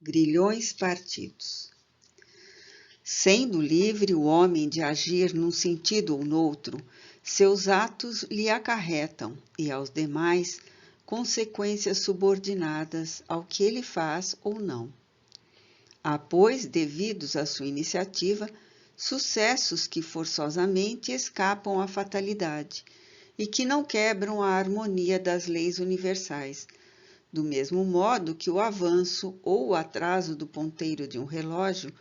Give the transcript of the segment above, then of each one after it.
Grilhões partidos. Sendo livre o homem de agir num sentido ou noutro, seus atos lhe acarretam, e aos demais, consequências subordinadas ao que ele faz ou não. Há, pois, devidos à sua iniciativa, sucessos que forçosamente escapam à fatalidade e que não quebram a harmonia das leis universais, do mesmo modo que o avanço ou o atraso do ponteiro de um relógio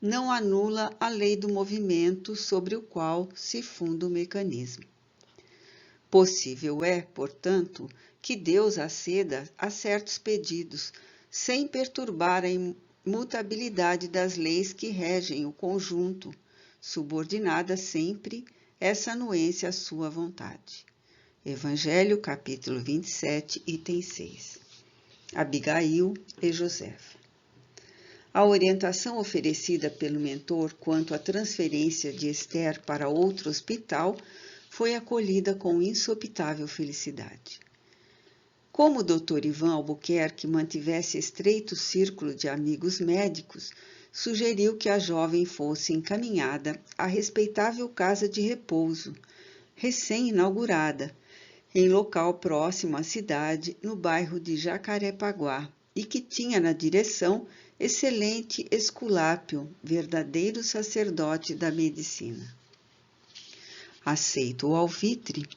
não anula a lei do movimento sobre o qual se funda o mecanismo. Possível é, portanto, que Deus aceda a certos pedidos, sem perturbar a imutabilidade das leis que regem o conjunto, subordinada sempre essa anuência à sua vontade. Evangelho, capítulo 27, item 6. Abigail e Josefa. A orientação oferecida pelo mentor quanto à transferência de Esther para outro hospital foi acolhida com insopitável felicidade. Como o Dr. Ivan Albuquerque mantivesse estreito círculo de amigos médicos, sugeriu que a jovem fosse encaminhada à respeitável casa de repouso, recém-inaugurada, em local próximo à cidade, no bairro de Jacarepaguá, e que tinha na direção excelente Esculápio, verdadeiro sacerdote da medicina. Aceito o alvitre,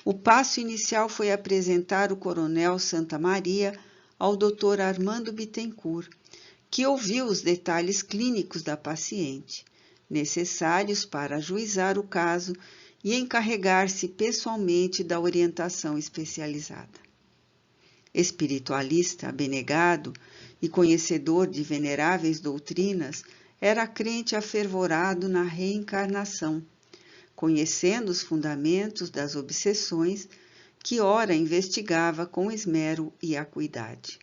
o passo inicial foi apresentar o coronel Santa Maria ao Dr. Armando Bittencourt, que ouviu os detalhes clínicos da paciente, necessários para ajuizar o caso e encarregar-se pessoalmente da orientação especializada. Espiritualista abnegado e conhecedor de veneráveis doutrinas, era crente afervorado na reencarnação, conhecendo os fundamentos das obsessões que ora investigava com esmero e acuidade.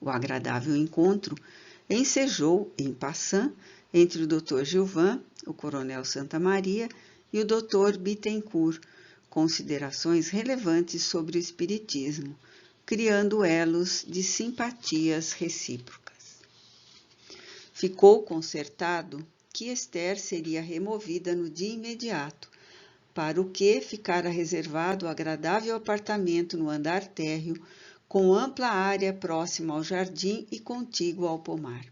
O agradável encontro ensejou em passant entre o Dr. Gilvan, o coronel Santa Maria e o Dr. Bittencourt, considerações relevantes sobre o espiritismo, criando elos de simpatias recíprocas. Ficou concertado que Esther seria removida no dia imediato, para o que ficara reservado o agradável apartamento no andar térreo, com ampla área próxima ao jardim e contígua ao pomar.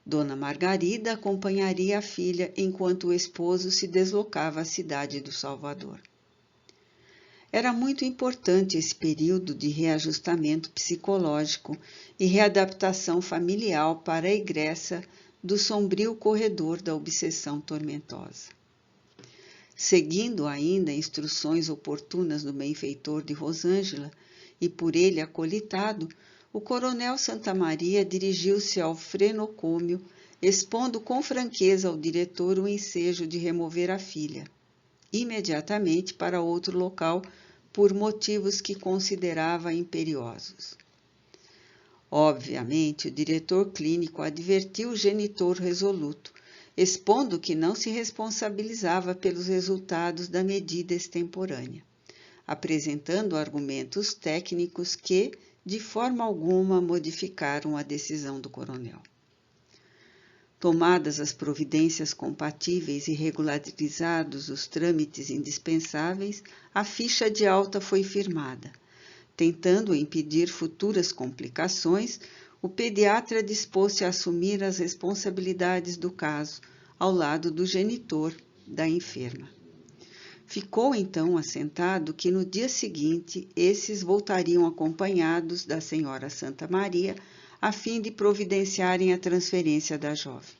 Dona Margarida acompanharia a filha enquanto o esposo se deslocava à cidade do Salvador. Era muito importante esse período de reajustamento psicológico e readaptação familiar para a egressa do sombrio corredor da obsessão tormentosa. Seguindo ainda instruções oportunas do benfeitor de Rosângela e por ele acolitado, o coronel Santa Maria dirigiu-se ao frenocômio, expondo com franqueza ao diretor o ensejo de remover a filha, imediatamente para outro local, por motivos que considerava imperiosos. Obviamente, o diretor clínico advertiu o genitor resoluto, expondo que não se responsabilizava pelos resultados da medida extemporânea, apresentando argumentos técnicos que, de forma alguma, modificaram a decisão do coronel. Tomadas as providências compatíveis e regularizados os trâmites indispensáveis, a ficha de alta foi firmada. Tentando impedir futuras complicações, o pediatra dispôs-se a assumir as responsabilidades do caso, ao lado do genitor da enferma. Ficou então assentado que no dia seguinte esses voltariam acompanhados da senhora Santa Maria, a fim de providenciarem a transferência da jovem.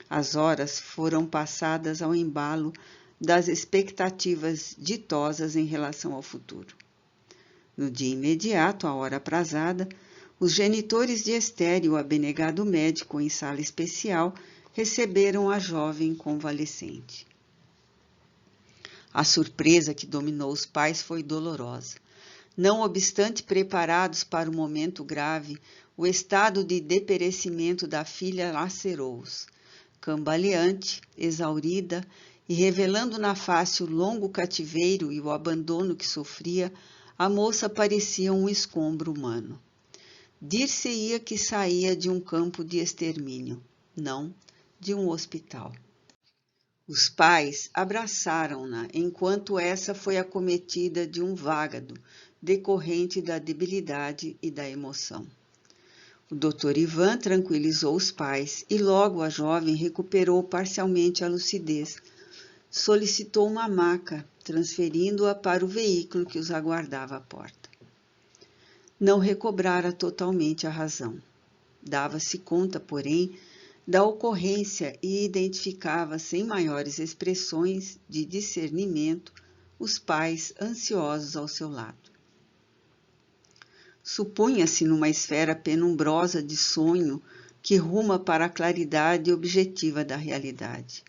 As horas foram passadas ao embalo das expectativas ditosas em relação ao futuro. No dia imediato, à hora aprazada, os genitores de Esther e o abnegado médico em sala especial receberam a jovem convalescente. A surpresa que dominou os pais foi dolorosa. Não obstante preparados para o momento grave, o estado de deperecimento da filha lacerou-os. Cambaleante, exaurida e revelando na face o longo cativeiro e o abandono que sofria, a moça parecia um escombro humano. dir-se-ia que saía de um campo de extermínio, não de um hospital. Os pais abraçaram-na enquanto essa foi acometida de um vágado, decorrente da debilidade e da emoção. O Dr. Ivan tranquilizou os pais e logo a jovem recuperou parcialmente a lucidez. Solicitou uma maca, transferindo-a para o veículo que os aguardava à porta. Não recobrara totalmente a razão. Dava-se conta, porém, da ocorrência e identificava sem maiores expressões de discernimento os pais ansiosos ao seu lado. Supunha-se numa esfera penumbrosa de sonho que ruma para a claridade objetiva da realidade.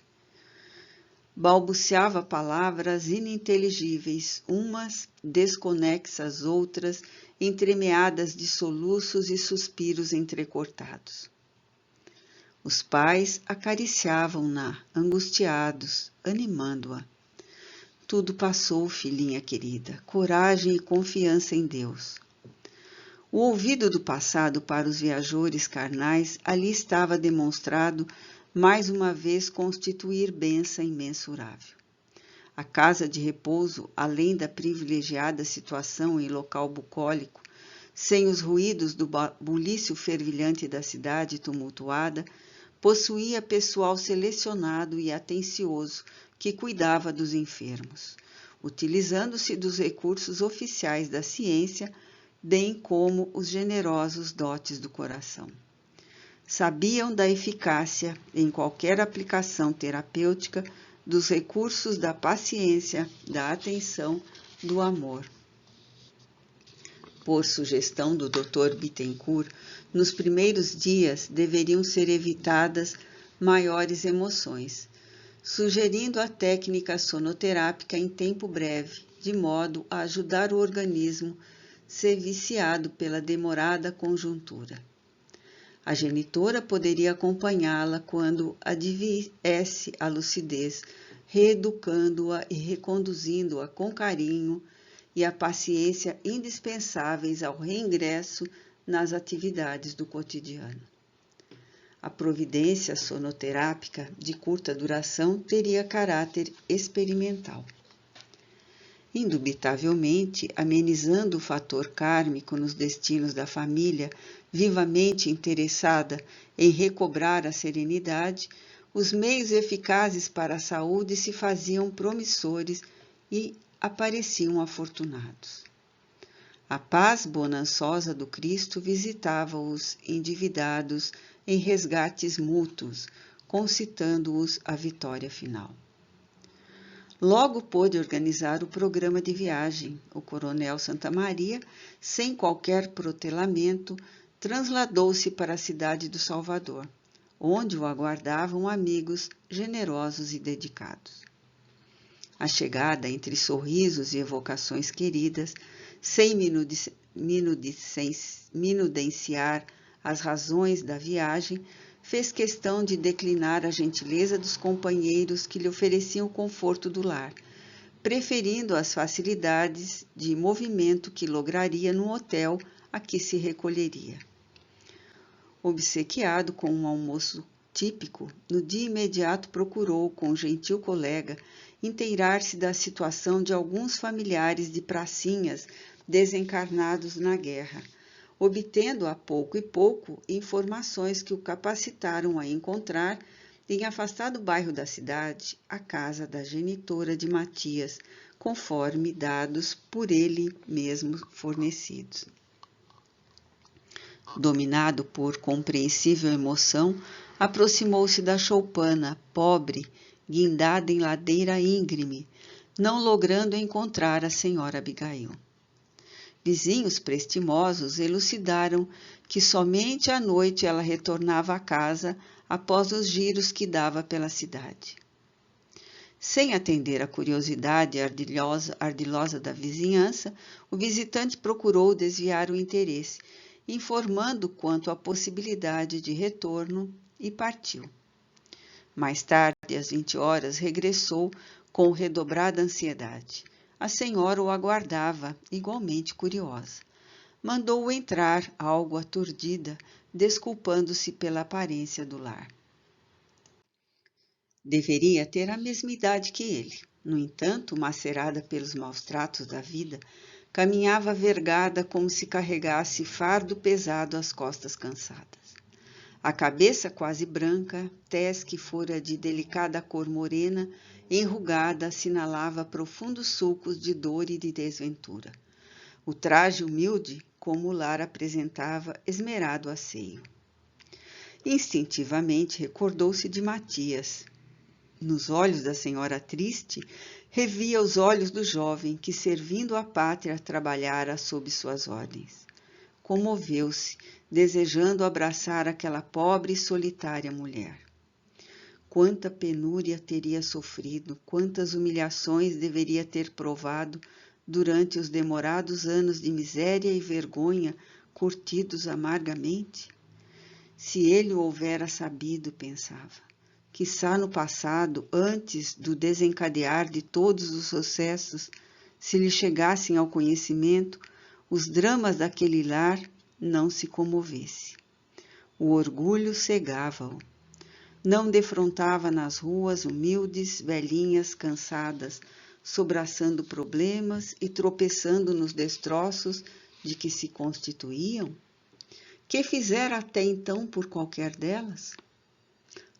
Balbuciava palavras ininteligíveis, umas desconexas, outras entremeadas de soluços e suspiros entrecortados. Os pais acariciavam-na, angustiados, animando-a. Tudo passou, filhinha querida, coragem e confiança em Deus. O ouvido do passado para os viajores carnais ali estava demonstrado mais uma vez constituir bênção imensurável. A casa de repouso, além da privilegiada situação em local bucólico, sem os ruídos do bulício fervilhante da cidade tumultuada, possuía pessoal selecionado e atencioso que cuidava dos enfermos, utilizando-se dos recursos oficiais da ciência, bem como os generosos dotes do coração. Sabiam da eficácia, em qualquer aplicação terapêutica, dos recursos da paciência, da atenção, do amor. Por sugestão do Dr. Bittencourt, nos primeiros dias deveriam ser evitadas maiores emoções, sugerindo a técnica sonoterápica em tempo breve, de modo a ajudar o organismo a ser viciado pela demorada conjuntura. A genitora poderia acompanhá-la quando adviesse a lucidez, reeducando-a e reconduzindo-a com carinho e a paciência indispensáveis ao reingresso nas atividades do cotidiano. A providência sonoterápica de curta duração teria caráter experimental. Indubitavelmente, amenizando o fator kármico nos destinos da família, vivamente interessada em recobrar a serenidade, os meios eficazes para a saúde se faziam promissores e apareciam afortunados. A paz bonançosa do Cristo visitava os endividados em resgates mútuos, concitando-os à vitória final. Logo pôde organizar o programa de viagem. O coronel Santamaria, sem qualquer protelamento, transladou-se para a cidade do Salvador, onde o aguardavam amigos generosos e dedicados. A chegada, entre sorrisos e evocações queridas, sem minudenciar as razões da viagem, fez questão de declinar a gentileza dos companheiros que lhe ofereciam o conforto do lar, preferindo as facilidades de movimento que lograria no hotel a que se recolheria. Obsequiado com um almoço típico, no dia imediato procurou, com um gentil colega, inteirar-se da situação de alguns familiares de pracinhas desencarnados na guerra, obtendo a pouco e pouco informações que o capacitaram a encontrar, em afastado bairro da cidade, a casa da genitora de Matias, conforme dados por ele mesmo fornecidos. Dominado por compreensível emoção, aproximou-se da choupana, pobre, guindada em ladeira íngreme, não logrando encontrar a senhora Abigail. Vizinhos prestimosos elucidaram que somente à noite ela retornava à casa após os giros que dava pela cidade. Sem atender à curiosidade ardilosa da vizinhança, o visitante procurou desviar o interesse, informando quanto à possibilidade de retorno e partiu. Mais tarde, às 20 horas, regressou com redobrada ansiedade. A senhora o aguardava, igualmente curiosa. mandou-o entrar, algo aturdida, desculpando-se pela aparência do lar. Deveria ter a mesma idade que ele. No entanto, macerada pelos maus tratos da vida, caminhava vergada como se carregasse fardo pesado às costas cansadas. A cabeça quase branca, tez que fora de delicada cor morena, enrugada, assinalava profundos sulcos de dor e de desventura. O traje humilde, como o lar apresentava, esmerado asseio. Instintivamente recordou-se de Matias. Nos olhos da senhora triste, revia os olhos do jovem que, servindo a pátria, trabalhara sob suas ordens. Comoveu-se, desejando abraçar aquela pobre e solitária mulher. Quanta penúria teria sofrido, quantas humilhações deveria ter provado durante os demorados anos de miséria e vergonha curtidos amargamente? Se ele o houvera sabido, pensava. Quiçá no passado, antes do desencadear de todos os sucessos, se lhe chegassem ao conhecimento os dramas daquele lar, não se comovesse. O orgulho cegava-o. Não defrontava nas ruas humildes velhinhas cansadas, sobraçando problemas e tropeçando nos destroços de que se constituíam? Que fizera até então por qualquer delas?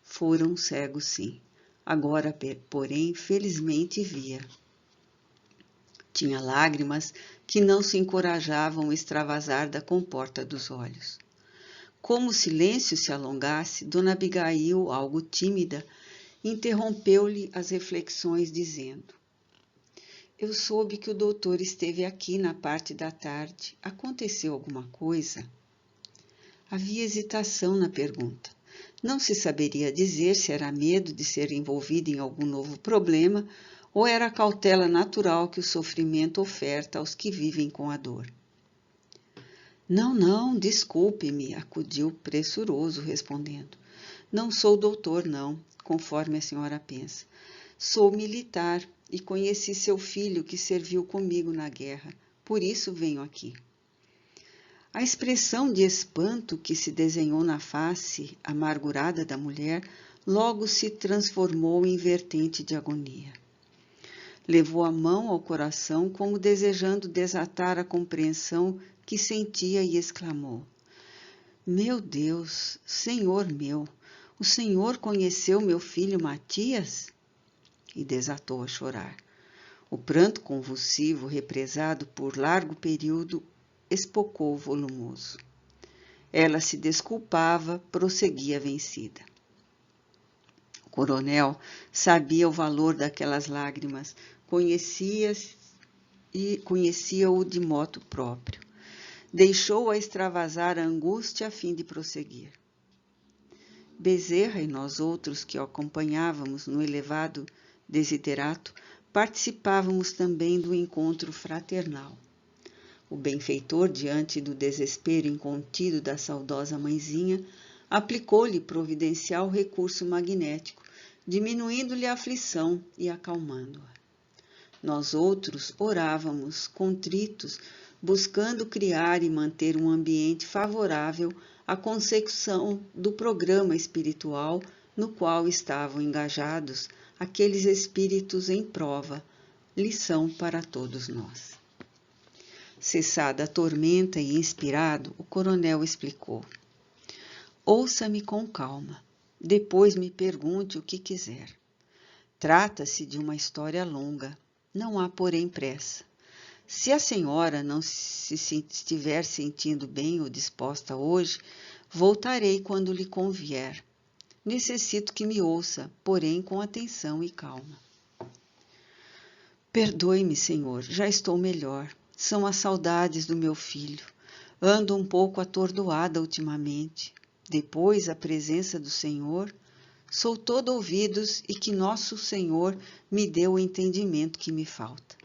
Foram cegos, sim. Agora, porém, felizmente via. Tinha lágrimas que não se encorajavam a extravasar da comporta dos olhos. Como o silêncio se alongasse, Dona Abigail, algo tímida, interrompeu-lhe as reflexões, dizendo: Eu soube que o doutor esteve aqui na parte da tarde. Aconteceu alguma coisa? Havia hesitação na pergunta. Não se saberia dizer se era medo de ser envolvido em algum novo problema ou era a cautela natural que o sofrimento oferta aos que vivem com a dor. Não, desculpe-me, acudiu pressuroso, respondendo. Não sou doutor, não, conforme a senhora pensa. Sou militar e conheci seu filho que serviu comigo na guerra, por isso venho aqui. A expressão de espanto que se desenhou na face amargurada da mulher logo se transformou em vertente de agonia. Levou a mão ao coração como desejando desatar a compreensão que sentia e exclamou: Meu Deus, Senhor meu, o Senhor conheceu meu filho Matias? E desatou a chorar. O pranto convulsivo, represado por largo período, espocou volumoso. Ela se desculpava, prosseguia vencida. O coronel sabia o valor daquelas lágrimas, conhecia-o de moto próprio. Deixou-a extravasar a angústia a fim de prosseguir. Bezerra e nós outros que o acompanhávamos no elevado desiderato participávamos também do encontro fraternal. O benfeitor, diante do desespero incontido da saudosa mãezinha, aplicou-lhe providencial recurso magnético, diminuindo-lhe a aflição e acalmando-a. Nós outros orávamos, contritos, buscando criar e manter um ambiente favorável à consecução do programa espiritual no qual estavam engajados aqueles espíritos em prova, lição para todos nós. Cessada a tormenta e inspirado, o coronel explicou. Ouça-me com calma, depois me pergunte o que quiser. Trata-se de uma história longa, não há porém pressa. Se a senhora não se estiver sentindo bem ou disposta hoje, voltarei quando lhe convier. Necessito que me ouça, porém com atenção e calma. Perdoe-me, senhor, já estou melhor. São as saudades do meu filho. Ando um pouco atordoada ultimamente. Depois, a presença do Senhor, sou todo ouvidos e que nosso Senhor me deu o entendimento que me falta.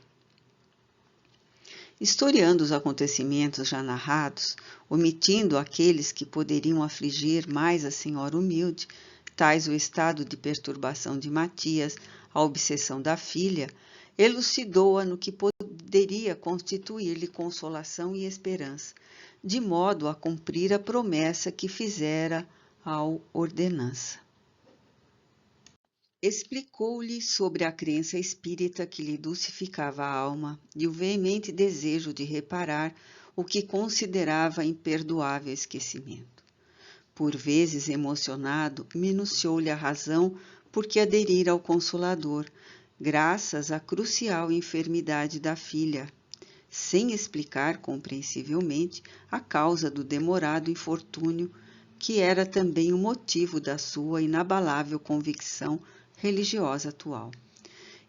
Historiando os acontecimentos já narrados, omitindo aqueles que poderiam afligir mais a senhora humilde, tais o estado de perturbação de Matias, a obsessão da filha, elucidou-a no que poderia constituir-lhe consolação e esperança, de modo a cumprir a promessa que fizera ao ordenança. Explicou-lhe sobre a crença espírita que lhe dulcificava a alma e o veemente desejo de reparar o que considerava imperdoável esquecimento. Por vezes emocionado, minuciou-lhe a razão por que aderir ao Consolador, graças à crucial enfermidade da filha, sem explicar compreensivelmente a causa do demorado infortúnio, que era também o motivo da sua inabalável convicção religiosa atual.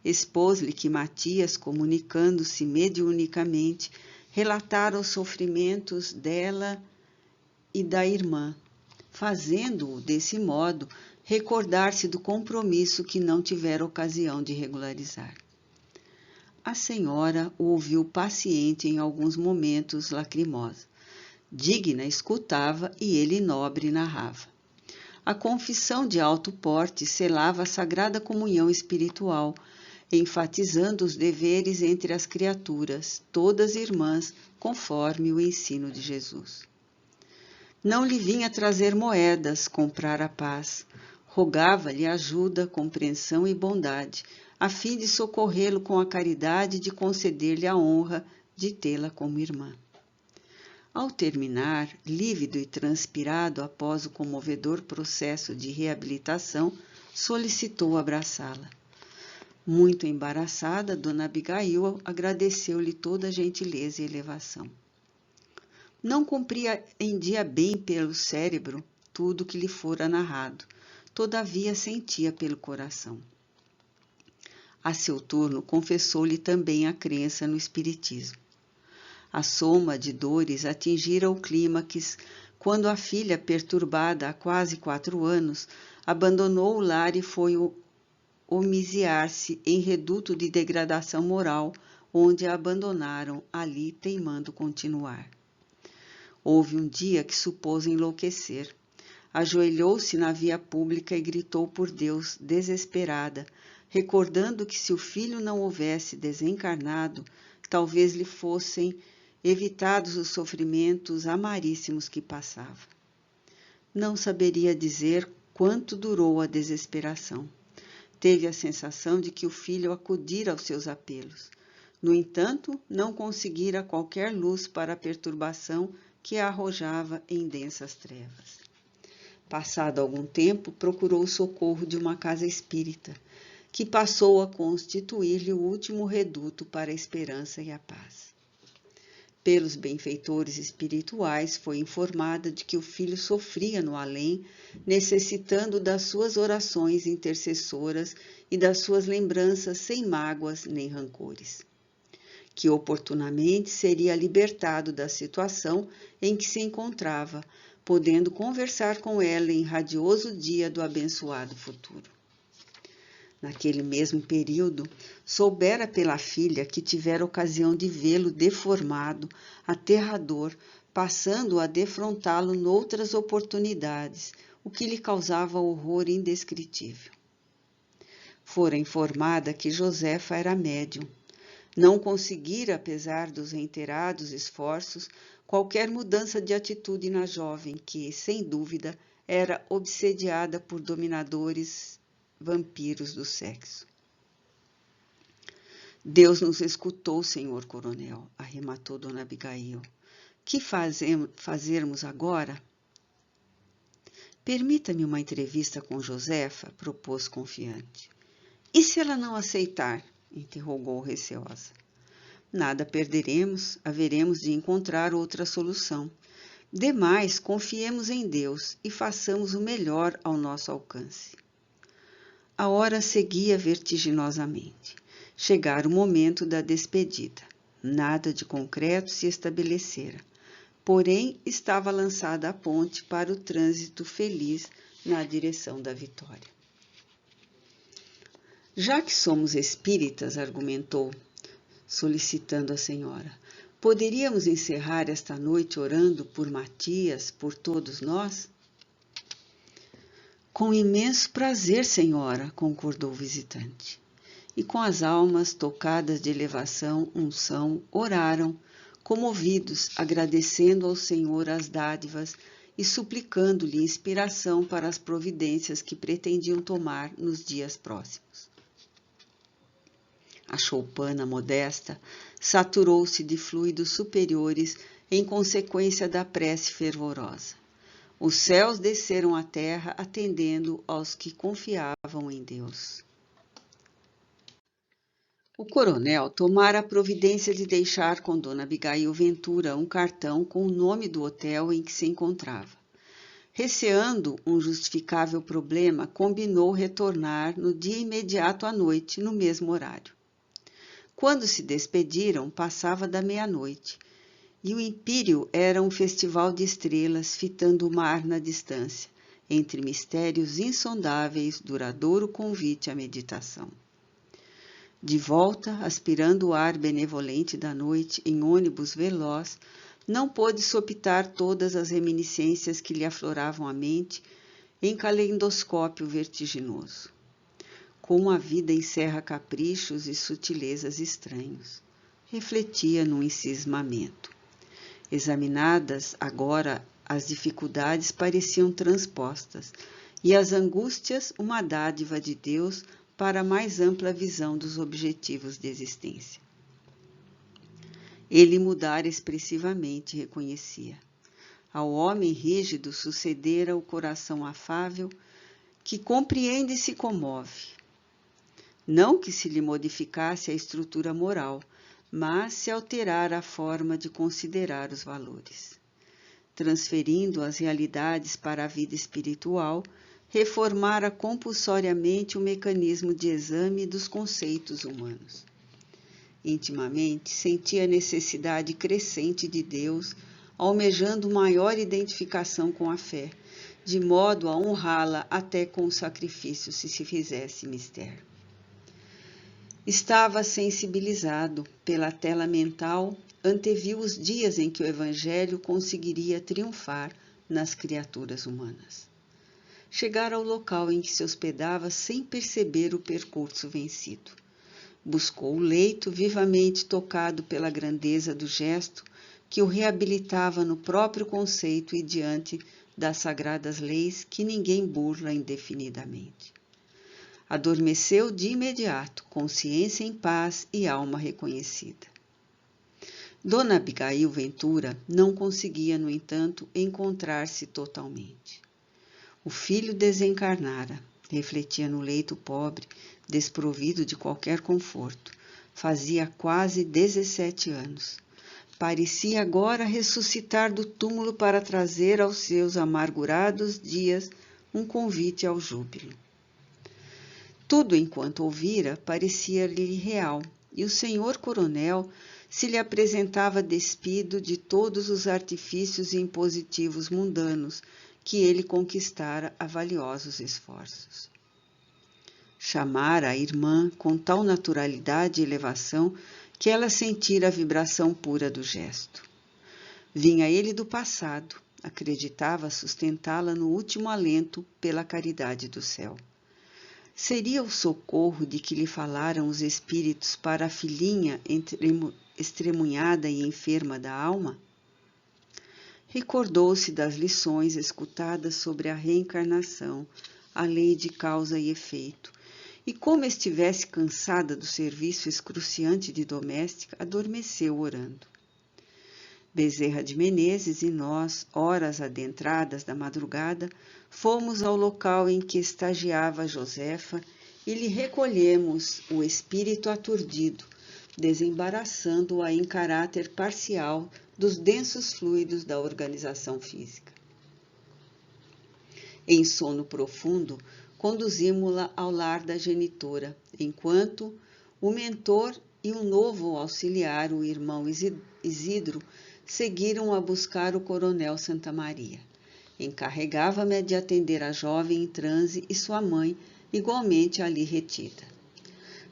Expôs-lhe que Matias, comunicando-se mediunicamente, relatara os sofrimentos dela e da irmã, fazendo-o, desse modo, recordar-se do compromisso que não tivera ocasião de regularizar. A senhora o ouviu paciente em alguns momentos lacrimosa. Digna escutava e ele nobre narrava. A confissão de alto porte selava a sagrada comunhão espiritual, enfatizando os deveres entre as criaturas, todas irmãs, conforme o ensino de Jesus. Não lhe vinha trazer moedas, comprar a paz. Rogava-lhe ajuda, compreensão e bondade, a fim de socorrê-lo com a caridade e de conceder-lhe a honra de tê-la como irmã. Ao terminar, lívido e transpirado após o comovedor processo de reabilitação, solicitou abraçá-la. Muito embaraçada, Dona Abigail agradeceu-lhe toda a gentileza e elevação. Não compreendia bem pelo cérebro tudo que lhe fora narrado, todavia sentia pelo coração. A seu turno, confessou-lhe também a crença no espiritismo. A soma de dores atingira o clímax quando a filha, perturbada há quase 4 anos, abandonou o lar e foi homiziar-se em reduto de degradação moral, onde a abandonaram, ali teimando continuar. Houve um dia que supôs enlouquecer. Ajoelhou-se na via pública e gritou por Deus, desesperada, recordando que se o filho não houvesse desencarnado, talvez lhe fossem evitados os sofrimentos amaríssimos que passava. Não saberia dizer quanto durou a desesperação. Teve a sensação de que o filho acudira aos seus apelos. No entanto, não conseguira qualquer luz para a perturbação que a arrojava em densas trevas. Passado algum tempo, procurou o socorro de uma casa espírita, que passou a constituir-lhe o último reduto para a esperança e a paz. Pelos benfeitores espirituais, foi informada de que o filho sofria no além, necessitando das suas orações intercessoras e das suas lembranças sem mágoas nem rancores. Que oportunamente seria libertado da situação em que se encontrava, podendo conversar com ela em radioso dia do abençoado futuro. Naquele mesmo período, soubera pela filha que tivera ocasião de vê-lo deformado, aterrador, passando a defrontá-lo noutras oportunidades, o que lhe causava horror indescritível. Fora informada que Josefa era médium. Não conseguira, apesar dos reiterados esforços, qualquer mudança de atitude na jovem que, sem dúvida, era obsediada por dominadores vampiros do sexo. Deus nos escutou, senhor coronel, arrematou Dona Abigail. Que fazermos agora? Permita-me uma entrevista com Josefa, propôs confiante. E se ela não aceitar? Interrogou receosa. Nada perderemos, haveremos de encontrar outra solução. Demais, confiemos em Deus e façamos o melhor ao nosso alcance. A hora seguia vertiginosamente. Chegara o momento da despedida. Nada de concreto se estabelecera. Porém, estava lançada a ponte para o trânsito feliz na direção da vitória. Já que somos espíritas, argumentou, solicitando a senhora, poderíamos encerrar esta noite orando por Matias, por todos nós? Com imenso prazer, senhora, concordou o visitante. e com as almas tocadas de elevação, unção, oraram, comovidos, agradecendo ao Senhor as dádivas e suplicando-lhe inspiração para as providências que pretendiam tomar nos dias próximos. A choupana modesta saturou-se de fluidos superiores em consequência da prece fervorosa. Os céus desceram à terra atendendo aos que confiavam em Deus. O coronel tomara a providência de deixar com Dona Abigail Ventura um cartão com o nome do hotel em que se encontrava. Receando um justificável problema, combinou retornar no dia imediato à noite, no mesmo horário. Quando se despediram, passava da meia-noite, e o Império era um festival de estrelas fitando o mar na distância, entre mistérios insondáveis, duradouro convite à meditação. De volta, aspirando o ar benevolente da noite em ônibus veloz, não pôde sopitar todas as reminiscências que lhe afloravam a mente em calendoscópio vertiginoso. Como a vida encerra caprichos e sutilezas estranhos, refletia num encismamento. Examinadas agora, as dificuldades pareciam transpostas e as angústias uma dádiva de Deus para a mais ampla visão dos objetivos de existência. Ele mudara expressivamente, reconhecia. Ao homem rígido sucedera o coração afável, que compreende e se comove. Não que se lhe modificasse a estrutura moral, mas se alterara a forma de considerar os valores. Transferindo as realidades para a vida espiritual, reformara compulsoriamente o mecanismo de exame dos conceitos humanos. Intimamente, sentia a necessidade crescente de Deus, almejando maior identificação com a fé, de modo a honrá-la até com o sacrifício se fizesse mister. Estava sensibilizado pela tela mental, anteviu os dias em que o Evangelho conseguiria triunfar nas criaturas humanas. Chegara ao local em que se hospedava sem perceber o percurso vencido. Buscou o leito, vivamente tocado pela grandeza do gesto que o reabilitava no próprio conceito e diante das sagradas leis que ninguém burla indefinidamente. Adormeceu de imediato, consciência em paz e alma reconhecida. Dona Abigail Ventura não conseguia, no entanto, encontrar-se totalmente. O filho desencarnara, refletia no leito pobre, desprovido de qualquer conforto. Fazia quase 17 anos. Parecia agora ressuscitar do túmulo para trazer aos seus amargurados dias um convite ao júbilo. Tudo enquanto ouvira parecia-lhe real, e o senhor coronel se lhe apresentava despido de todos os artifícios e impositivos mundanos que ele conquistara a valiosos esforços. Chamara a irmã com tal naturalidade e elevação que ela sentira a vibração pura do gesto. Vinha ele do passado, acreditava sustentá-la no último alento pela caridade do céu. Seria o socorro de que lhe falaram os espíritos para a filhinha estremunhada e enferma da alma? Recordou-se das lições escutadas sobre a reencarnação, a lei de causa e efeito, e como estivesse cansada do serviço excruciante de doméstica, adormeceu orando. Bezerra de Menezes e nós, horas adentradas da madrugada, fomos ao local em que estagiava Josefa e lhe recolhemos o espírito aturdido, desembaraçando-a em caráter parcial dos densos fluidos da organização física. Em sono profundo, conduzimos-la ao lar da genitora, enquanto o mentor e um novo auxiliar, o irmão Isidro, seguiram a buscar o coronel Santa Maria. Encarregava-me de atender a jovem em transe e sua mãe, igualmente ali retida.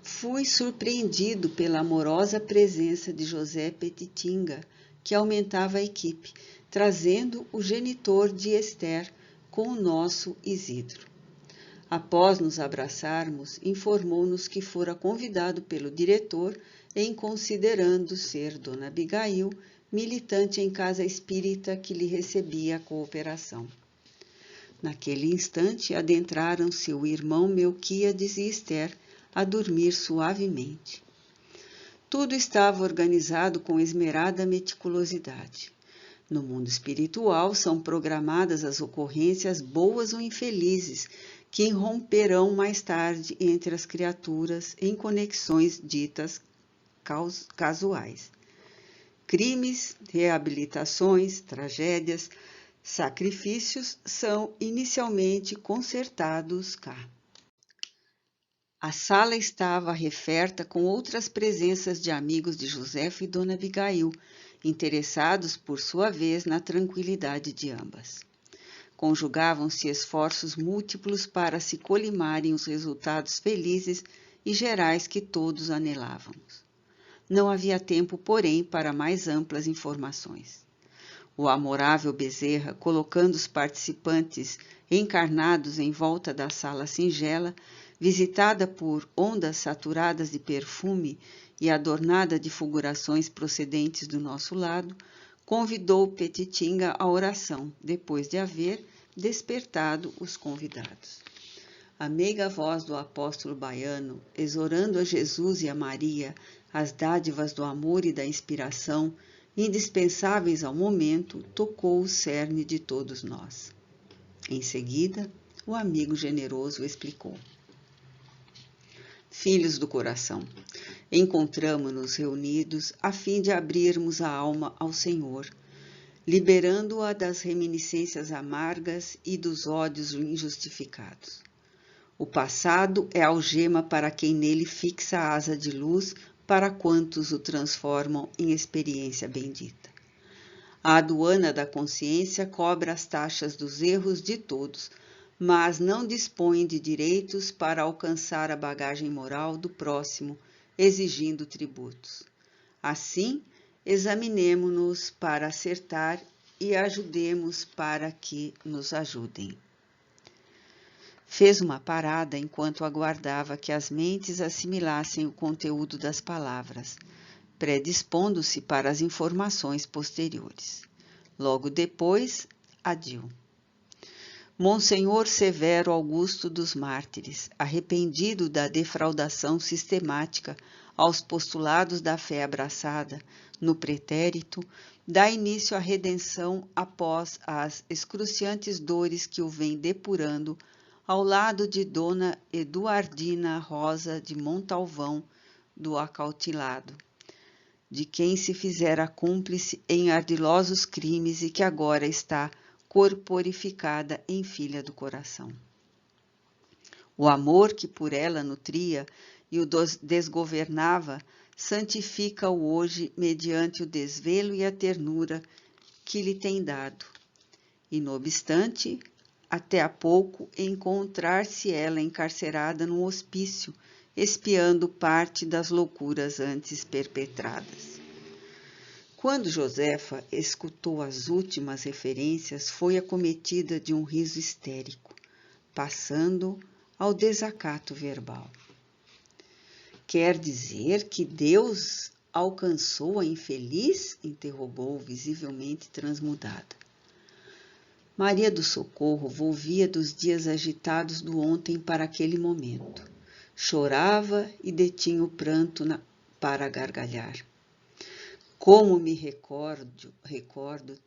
Fui surpreendido pela amorosa presença de José Petitinga, que aumentava a equipe, trazendo o genitor de Esther com o nosso Isidro. Após nos abraçarmos, informou-nos que fora convidado pelo diretor em considerando ser Dona Abigail, militante em casa espírita que lhe recebia a cooperação. Naquele instante, adentraram-se o irmão Melquíades e Esther a dormir suavemente. Tudo estava organizado com esmerada meticulosidade. No mundo espiritual, são programadas as ocorrências boas ou infelizes que irromperão mais tarde entre as criaturas em conexões ditas casuais. Crimes, reabilitações, tragédias, sacrifícios são inicialmente concertados cá. A sala estava referta com outras presenças de amigos de Josefa e Dona Abigail, interessados por sua vez na tranquilidade de ambas. Conjugavam-se esforços múltiplos para se colimarem os resultados felizes e gerais que todos anelávamos. Não havia tempo, porém, para mais amplas informações. O amorável Bezerra, colocando os participantes encarnados em volta da sala singela, visitada por ondas saturadas de perfume e adornada de fulgurações procedentes do nosso lado, convidou Petitinga à oração, depois de haver despertado os convidados. A meiga voz do apóstolo baiano, exorando a Jesus e a Maria as dádivas do amor e da inspiração, indispensáveis ao momento, tocou o cerne de todos nós. Em seguida, o amigo generoso explicou. Filhos do coração, encontramo-nos reunidos a fim de abrirmos a alma ao Senhor, liberando-a das reminiscências amargas e dos ódios injustificados. O passado é algema para quem nele fixa a asa de luz para quantos o transformam em experiência bendita. A aduana da consciência cobra as taxas dos erros de todos, mas não dispõe de direitos para alcançar a bagagem moral do próximo, exigindo tributos. Assim, examinemo-nos para acertar e ajudemos para que nos ajudem. Fez uma parada enquanto aguardava que as mentes assimilassem o conteúdo das palavras, predispondo-se para as informações posteriores. Logo depois, adiu. Monsenhor Severo Augusto dos Mártires, arrependido da defraudação sistemática aos postulados da fé abraçada no pretérito, dá início à redenção após as excruciantes dores que o vem depurando ao lado de Dona Eduardina Rosa de Montalvão do Acautilado, de quem se fizera cúmplice em ardilosos crimes e que agora está corporificada em filha do coração. O amor que por ela nutria e o desgovernava santifica-o hoje mediante o desvelo e a ternura que lhe tem dado. E, não obstante, até há pouco encontrar-se ela encarcerada num hospício, espiando parte das loucuras antes perpetradas. Quando Josefa escutou as últimas referências, foi acometida de um riso histérico, passando ao desacato verbal. Quer dizer que Deus alcançou a infeliz? Interrogou, visivelmente transmudada. Maria do Socorro volvia dos dias agitados do ontem para aquele momento. Chorava e detinha o pranto para gargalhar. Como me recordo,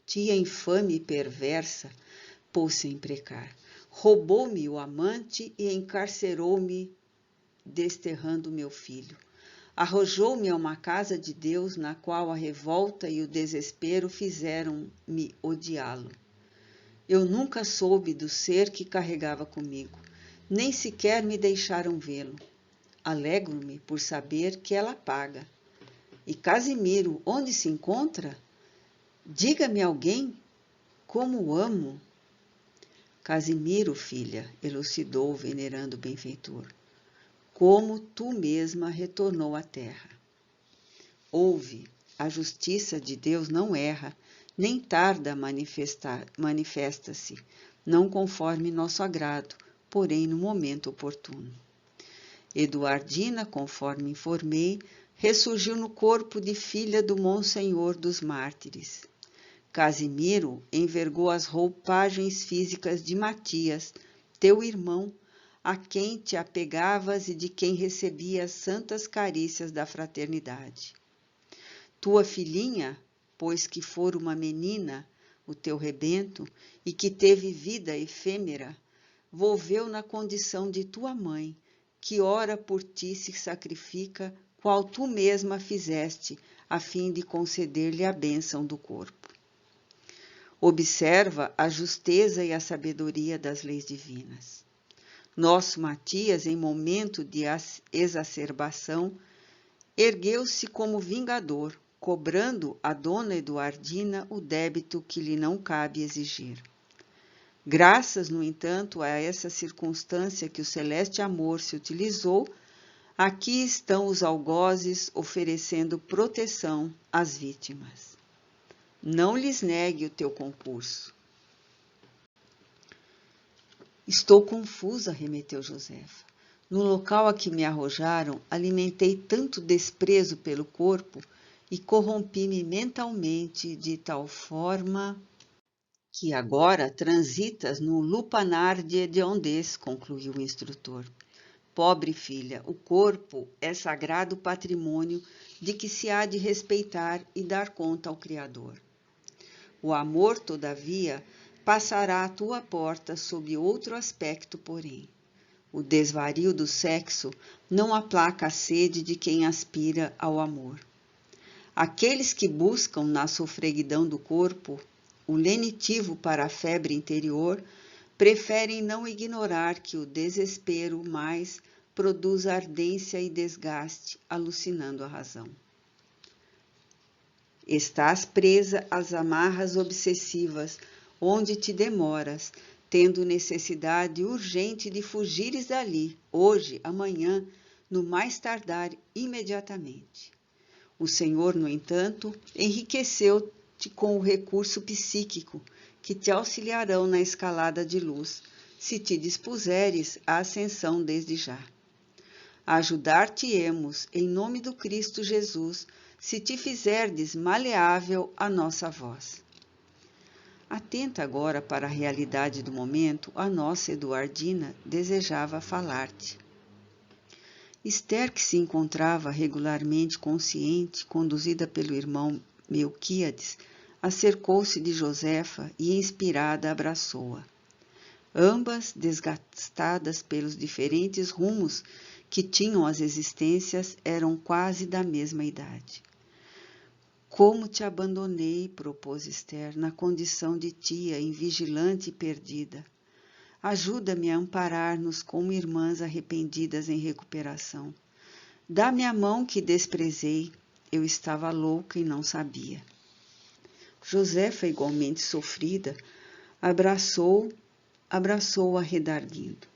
tia infame e perversa, pôs-se a imprecar. Roubou-me o amante e encarcerou-me, desterrando meu filho. Arrojou-me a uma casa de Deus, na qual a revolta e o desespero fizeram-me odiá-lo. Eu nunca soube do ser que carregava comigo, nem sequer me deixaram vê-lo. Alegro-me por saber que ela paga. E Casimiro, onde se encontra? Diga-me alguém, como o amo. Casimiro, filha, elucidou o venerando benfeitor, como tu mesma retornou à terra. Ouve, a justiça de Deus não erra, nem tarda manifesta-se, não conforme nosso agrado, porém no momento oportuno. Eduardina, conforme informei, ressurgiu no corpo de filha do Monsenhor dos Mártires. Casimiro envergou as roupagens físicas de Matias, teu irmão, a quem te apegavas e de quem recebias santas carícias da fraternidade. Tua filhinha, pois que for uma menina, o teu rebento, e que teve vida efêmera, volveu na condição de tua mãe, que ora por ti se sacrifica, qual tu mesma fizeste, a fim de conceder-lhe a bênção do corpo. Observa a justeza e a sabedoria das leis divinas. Nosso Matias, em momento de exacerbação, ergueu-se como vingador, cobrando a dona Eduardina o débito que lhe não cabe exigir. Graças, no entanto, a essa circunstância que o celeste amor se utilizou, aqui estão os algozes oferecendo proteção às vítimas. Não lhes negue o teu concurso. Estou confusa, remeteu Josefa. No local a que me arrojaram, alimentei tanto desprezo pelo corpo e corrompi-me mentalmente de tal forma que agora transitas no lupanar de hediondez, concluiu o instrutor. Pobre filha, o corpo é sagrado patrimônio de que se há de respeitar e dar conta ao Criador. O amor, todavia, passará à tua porta sob outro aspecto, porém. O desvario do sexo não aplaca a sede de quem aspira ao amor. Aqueles que buscam na sofreguidão do corpo o lenitivo para a febre interior preferem não ignorar que o desespero mais produz ardência e desgaste, alucinando a razão. Estás presa às amarras obsessivas, onde te demoras, tendo necessidade urgente de fugires dali, hoje, amanhã, no mais tardar, imediatamente. O Senhor, no entanto, enriqueceu-te com o recurso psíquico, que te auxiliarão na escalada de luz, se te dispuseres à ascensão desde já. Ajudar-te-emos, em nome do Cristo Jesus, se te fizerdes maleável à nossa voz. Atenta agora para a realidade do momento, a nossa Eduardina desejava falar-te. Esther, que se encontrava regularmente consciente, conduzida pelo irmão Melquíades, acercou-se de Josefa e, inspirada, abraçou-a. Ambas, desgastadas pelos diferentes rumos que tinham as existências, eram quase da mesma idade. Como te abandonei, propôs Esther, na condição de tia, invigilante e perdida. Ajuda-me a amparar-nos como irmãs arrependidas em recuperação. Dá-me a mão que desprezei, eu estava louca e não sabia. Josefa, igualmente sofrida, abraçou-a redarguindo.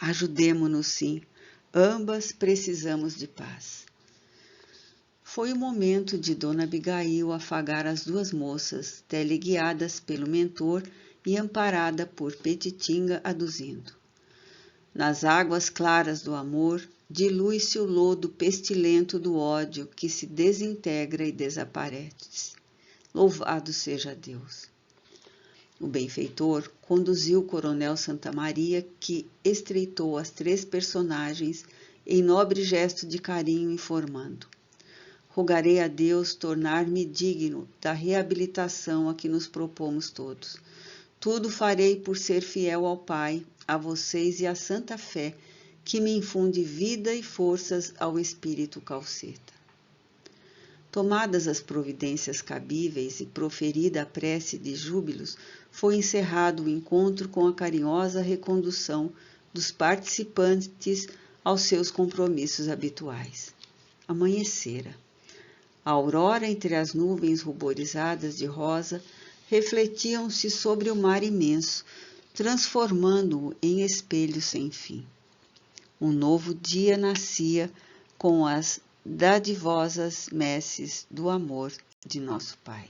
Ajudemo-nos, sim, ambas precisamos de paz. Foi o momento de Dona Abigail afagar as duas moças, teleguiadas pelo mentor e amparada por Petitinga, aduzindo. Nas águas claras do amor, dilui-se o lodo pestilento do ódio que se desintegra e desaparece. Louvado seja Deus! O benfeitor conduziu o coronel Santamaria, que estreitou as três personagens em nobre gesto de carinho, informando: rogarei a Deus tornar-me digno da reabilitação a que nos propomos todos. Tudo farei por ser fiel ao Pai, a vocês e à Santa Fé, que me infunde vida e forças ao espírito Calceta. Tomadas as providências cabíveis e proferida a prece de júbilos, foi encerrado o encontro com a carinhosa recondução dos participantes aos seus compromissos habituais. Amanhecera. A aurora, entre as nuvens ruborizadas de rosa, refletiam-se sobre o mar imenso, transformando-o em espelho sem fim. Um novo dia nascia com as dadivosas messes do amor de nosso Pai.